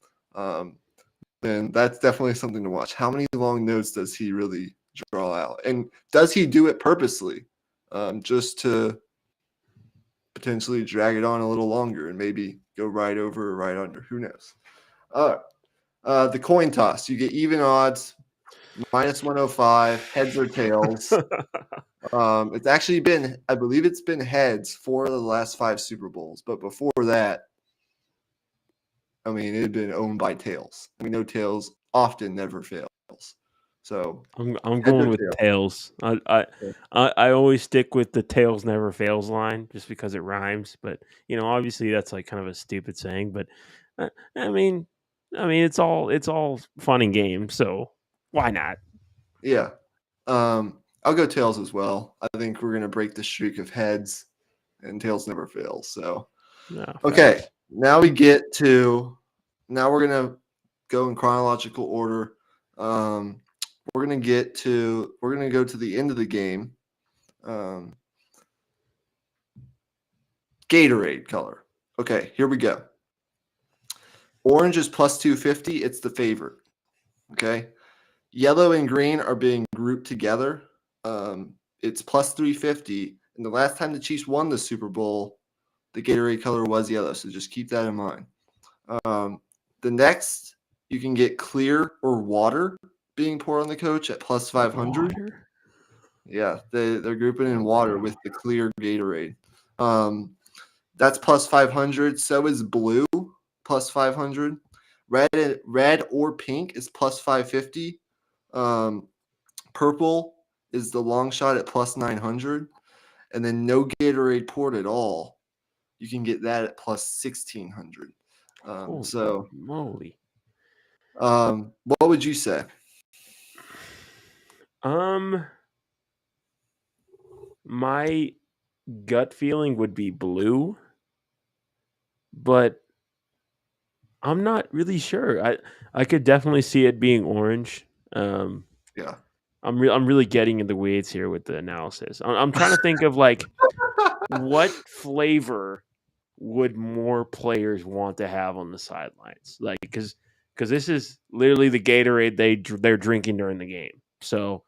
then that's definitely something to watch. How many long notes does he really draw out, and does he do it purposely, just to potentially drag it on a little longer and maybe go right over or right under? Who knows? The coin toss. You get even odds, minus 105, heads or tails. It's actually been, I believe it's been heads for the last 5 Super Bowls, but before that, I mean, it had been owned by tails. We know tails often never fails. So I'm heads going or with tails. tails. I always stick with the tails never fails line just because it rhymes. But obviously that's like kind of a stupid saying. But uh, I mean, it's all fun and games. So why not? Yeah. I'll go tails as well. I think we're gonna break the streak of heads, and tails never fails. So No okay, facts. now we're gonna go in chronological order. Um, we're gonna go to the end of the game. Um, Gatorade color. Okay, here we go. Orange is plus 250. It's the favorite. Okay. Yellow and green are being grouped together. It's plus 350. And the last time the Chiefs won the Super Bowl, the Gatorade color was yellow. So just keep that in mind. The next, you can get clear or water being poured on the coach at plus 500. Water. Yeah, they're grouping in water with the clear Gatorade. Um, that's plus 500. So is blue, plus 500. Red or pink is plus 550. Um, purple is the long shot at plus 900. And then no Gatorade poured at all. You can get that at plus 1600. Holy So, moly. what would you say? Um, my gut feeling would be blue, but I'm not really sure. I could definitely see it being orange. Um, Yeah. I'm really getting in the weeds here with the analysis. I'm trying to think of like what flavor would more players want to have on the sidelines, like because this is literally the Gatorade they're drinking during the game. So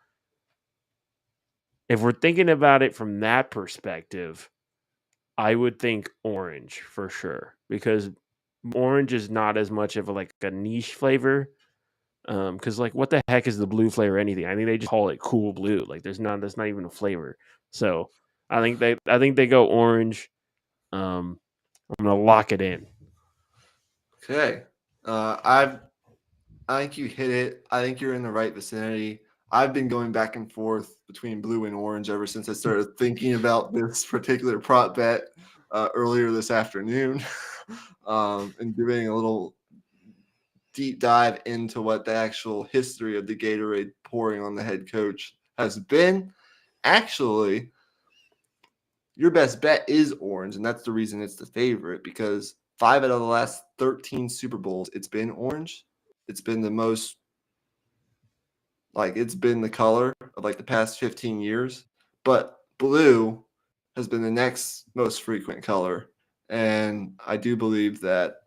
if we're thinking about it from that perspective, I would think orange for sure because orange is not as much of like a niche flavor. Because like, what the heck is the blue flavor? Or anything? I think they just call it cool blue. Like, that's not even a flavor. So I think they go orange. I'm gonna lock it in. Okay. I think you hit it. I think you're in the right vicinity. I've been going back and forth between blue and orange ever since I started thinking about this particular prop bet earlier this afternoon, and doing a little deep dive into what the actual history of the Gatorade pouring on the head coach has been. Actually, your best bet is orange, and that's the reason it's the favorite because 5 out of the last 13 Super Bowls, it's been orange. It's been the most, like, it's been the color of like the past 15 years. But blue has been the next most frequent color. And I do believe that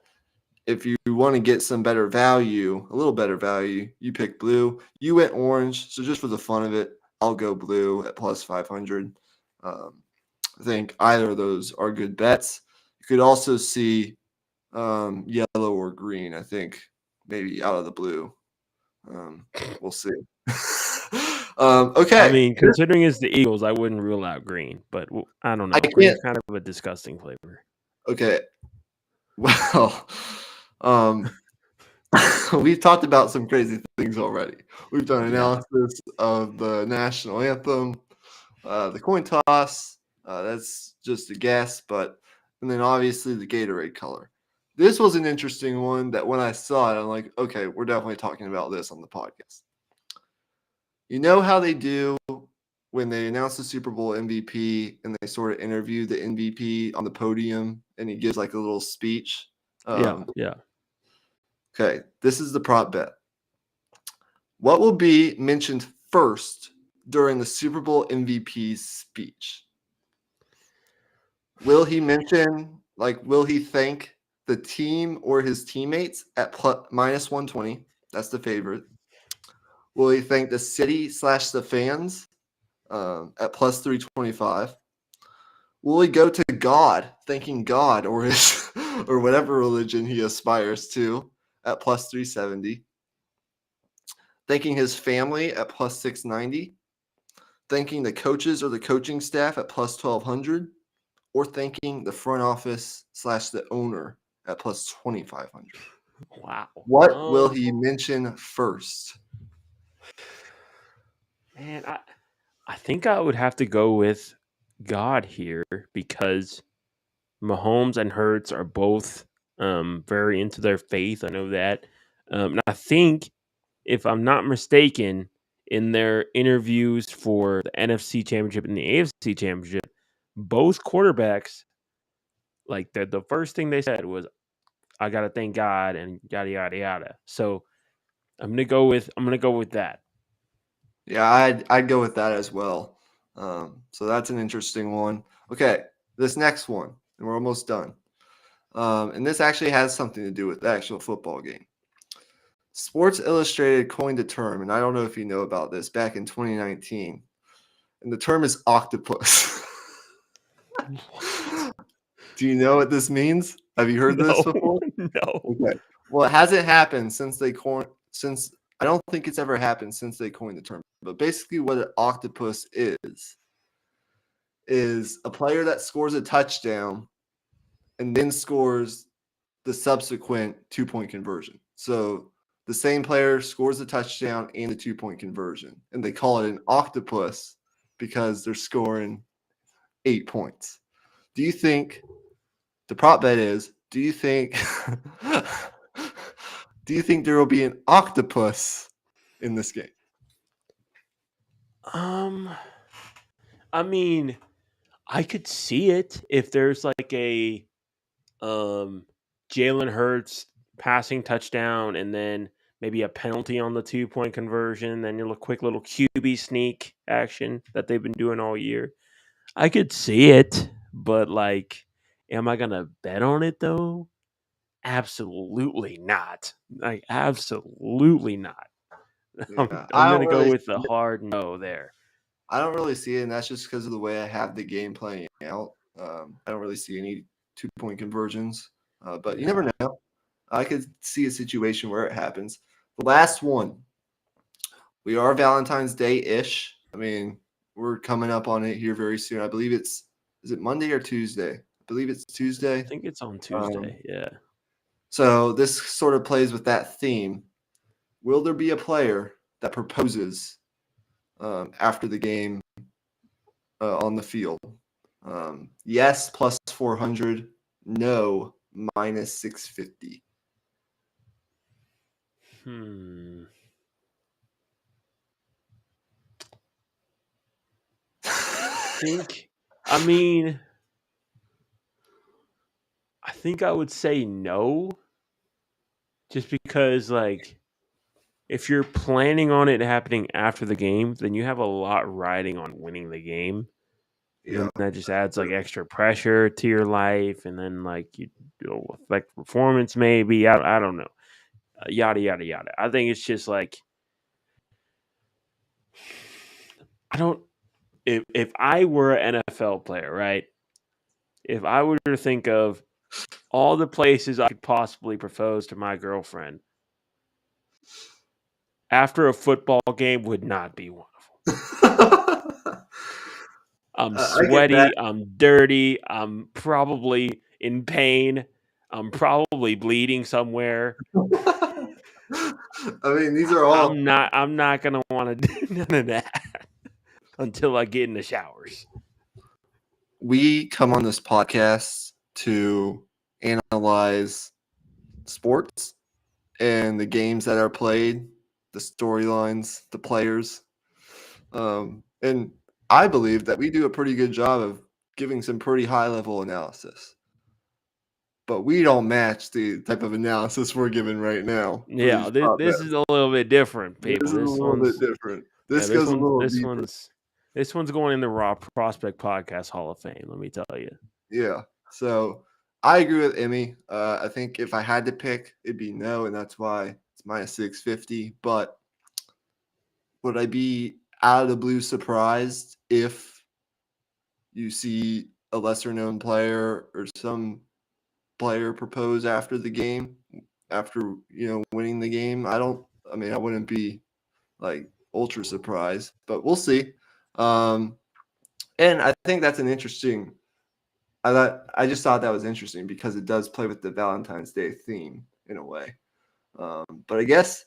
if you want to get some better value, a little better value, you pick blue. You went orange. So just for the fun of it, I'll go blue at plus 500. I think either of those are good bets. You could also see yellow or green. I think maybe out of the blue. We'll see. Okay. I mean, considering it's the Eagles, I wouldn't rule out green, but I don't I know. can't. Green's kind of a disgusting flavor. Okay. Well, um, we've talked about some crazy things already. We've done Yeah. analysis of the national anthem, the coin toss. That's just a guess, and then obviously the Gatorade color. This was an interesting one that when I saw it, I'm like, okay, we're definitely talking about this on the podcast. You know how they do when they announce the Super Bowl MVP and they sort of interview the MVP on the podium and he gives like a little speech? Yeah. Yeah. Okay, this is the prop bet. What will be mentioned first during the Super Bowl MVP's speech? Will he mention, will he thank the team or his teammates at minus 120? That's the favorite. Will he thank the city / the fans at plus 325? Will he go to God, thanking God or his or whatever religion he aspires to at plus 370? Thanking his family at plus 690? Thanking the coaches or the coaching staff at plus 1200? Or thanking the front office / the owner at plus 2500? Wow. What will he mention first? Man, I think I would have to go with God here because Mahomes and Hurts are both very into their faith. I know that. And I think, if I'm not mistaken, in their interviews for the NFC Championship and the AFC Championship, both quarterbacks, like the first thing they said was, "I gotta thank God," and yada yada yada. So I'm gonna go with that. Yeah, I'd go with that as well. So that's an interesting one. Okay, this next one, and we're almost done. And this actually has something to do with the actual football game. Sports Illustrated coined a term, and I don't know if you know about this, back in 2019, and the term is octopus. Do you know what this means? Have you heard this No, before? no. Okay. Well, it hasn't happened since I don't think it's ever happened since they coined the term. But basically, what an octopus is a player that scores a touchdown and then scores the subsequent 2-point conversion. So the same player scores the touchdown and the 2-point conversion, and they call it an octopus because they're scoring 8 points. Do you think the prop bet is? Do you think? Do you think there will be an octopus in this game? Um, I mean, I could see it if there's like a um Jalen Hurts passing touchdown and then maybe a penalty on the 2-point conversion, then your quick little QB sneak action that they've been doing all year. I could see it, but like, am I gonna bet on it though? Absolutely not. Like, absolutely not. Yeah, I'm gonna go with the hard no there. I don't really see it, and that's just because of the way I have the game playing out. I don't really see any 2-point conversions, but you never Yeah. know. I could see a situation where it happens. The last one, we are Valentine's Day ish. I mean, we're coming up on it here very soon. I believe is it Monday or Tuesday? I believe it's I Tuesday. think it's on Um, Tuesday. Yeah. so this sort of plays with that theme. Will there be a player that proposes after the game on the field? Yes, plus 400. No, minus 650. Hmm. think I mean, I think I would say no, just because like if you're planning on it happening after the game, then you have a lot riding on winning the game. And Yeah. then that just adds like extra pressure to your life, and then like you'll affect performance maybe. I don't know. Yada yada yada. I think it's just like I don't if I were an NFL player, right? If I were to think of all the places I could possibly propose to my girlfriend, after a football game would not be one of them. I'm I get that. sweaty. I'm dirty. I'm probably in pain. I'm probably bleeding somewhere. I mean, these are all I'm not gonna want to do none of that until I get in the showers. we come on this podcast to analyze sports and the games that are played, the storylines, the players. And I believe that we do a pretty good job of giving some pretty high level analysis. But we don't match the type of analysis we're giving right now for these Yeah, this podcasts. is a little bit different, This people. is a little bit different. Yeah, This goes a little deeper. this one's going in the Raw Prospect Podcast Hall of Fame. Let me tell you. Yeah. So I agree with Emmy. I think if I had to pick, it'd be no, and that's why it's minus 650. But would I be out of the blue surprised if you see a lesser known player or some player propose after the game, after winning the game? I mean, I wouldn't be like ultra surprised, but we'll see. And I think that's an interesting. I just thought that was interesting because it does play with the Valentine's Day theme in a way. But I guess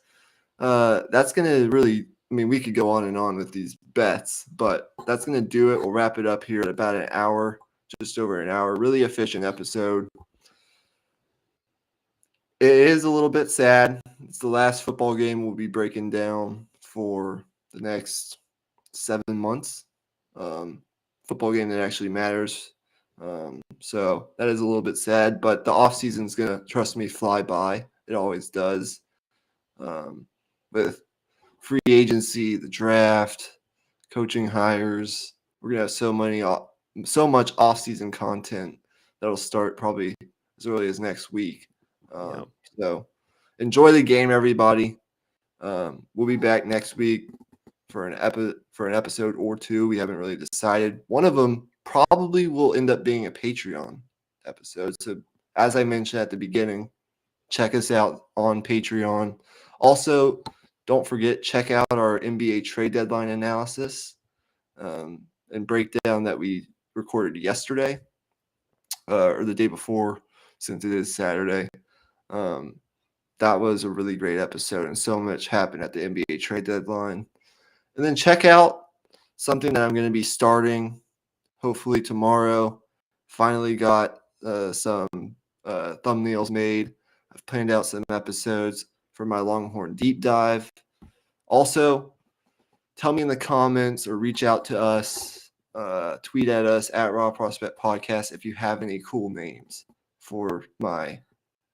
that's gonna really. I mean, we could go on and on with these bets, but that's gonna do it. We'll wrap it up here at about an hour, just over an hour. Really efficient episode. It is a little bit sad. It's the last football game we'll be breaking down for the next 7 months. Football game that actually matters. So that is a little bit sad, but the off season's gonna, trust me, fly by. It always does. With free agency, the draft, coaching hires, we're gonna have so much off season content that'll start probably as early as next week. Yep. So enjoy the game, everybody. We'll be back next week for an episode or two. We haven't really decided. One of them probably will end up being a Patreon episode. So as I mentioned at the beginning, check us out on Patreon. Also, don't forget, check out our NBA trade deadline analysis and breakdown that we recorded yesterday or the day before, since it is Saturday. That was a really great episode, and so much happened at the NBA trade deadline. And then check out something that I'm going to be starting hopefully tomorrow. Finally got some thumbnails made. I've planned out some episodes for my Longhorn deep dive. Also, tell me in the comments or reach out to us, tweet at us at Raw Prospect Podcast if you have any cool names for my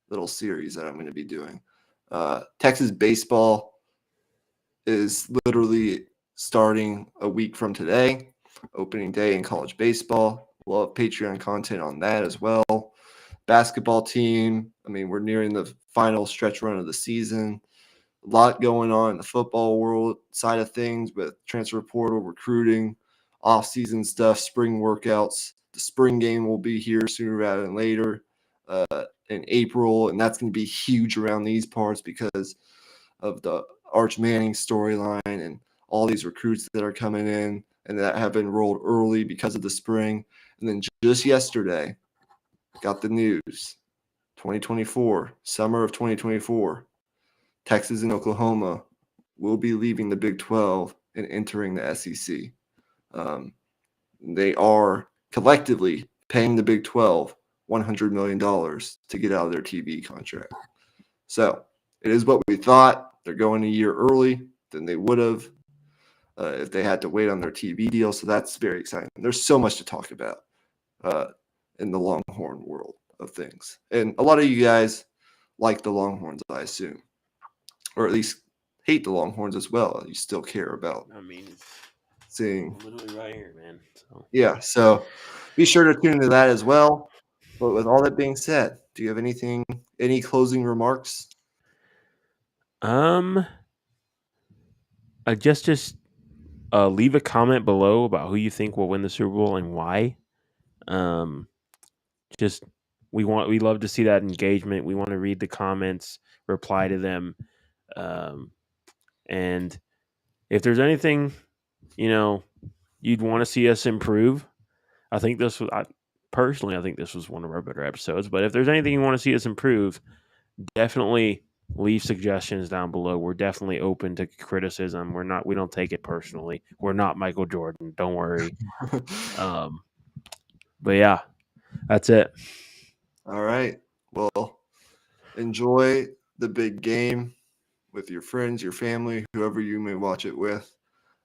little series that I'm going to be doing. Texas baseball is literally starting a week from today, opening day in college baseball. We'll have Patreon content on that as well. Basketball team, I mean, we're nearing the final stretch run of the season. A lot going on in the football world side of things with transfer portal, recruiting, off-season stuff, spring workouts. The spring game will be here sooner rather than later in April, and that's going to be huge around these parts because of the Arch Manning storyline and all these recruits that are coming in and that have been enrolled early because of the spring. And then just yesterday, got the news, 2024, summer of 2024, Texas and Oklahoma will be leaving the Big 12 and entering the SEC. They are collectively paying the Big 12 $100 million to get out of their TV contract. So it is what we thought. They're going a year early than they would have if they had to wait on their TV deal. So that's very exciting. There's so much to talk about in the Longhorn world of things. And a lot of you guys like the Longhorns, I assume, or at least hate the Longhorns as well. You still care about seeing. Literally right here, man. So. Yeah, so be sure to tune into that as well. But with all that being said, do you have any closing remarks? Just leave a comment below about who you think will win the Super Bowl and why. Just we love to see that engagement. We want to read the comments, reply to them, and if there's anything you'd want to see us improve, I think this was personally, I think this was one of our better episodes. But if there's anything you want to see us improve, definitely leave suggestions down below. We're definitely open to criticism. We don't take it personally. We're not Michael Jordan. Don't worry. But yeah, that's it. All right. Well, enjoy the big game with your friends, your family, whoever you may watch it with.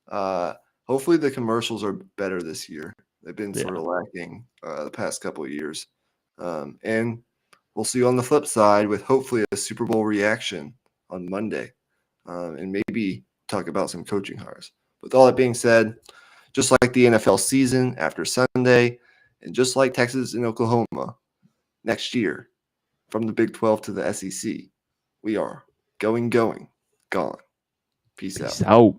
Hopefully the commercials are better this year. They've been sort of lacking the past couple of years. And we'll see you on the flip side with hopefully a Super Bowl reaction on Monday, and maybe talk about some coaching hires. With all that being said, just like the NFL season after Sunday, and just like Texas and Oklahoma next year, from the Big 12 to the SEC, we are going, gone. Peace out. Peace out.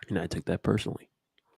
And I took that personally.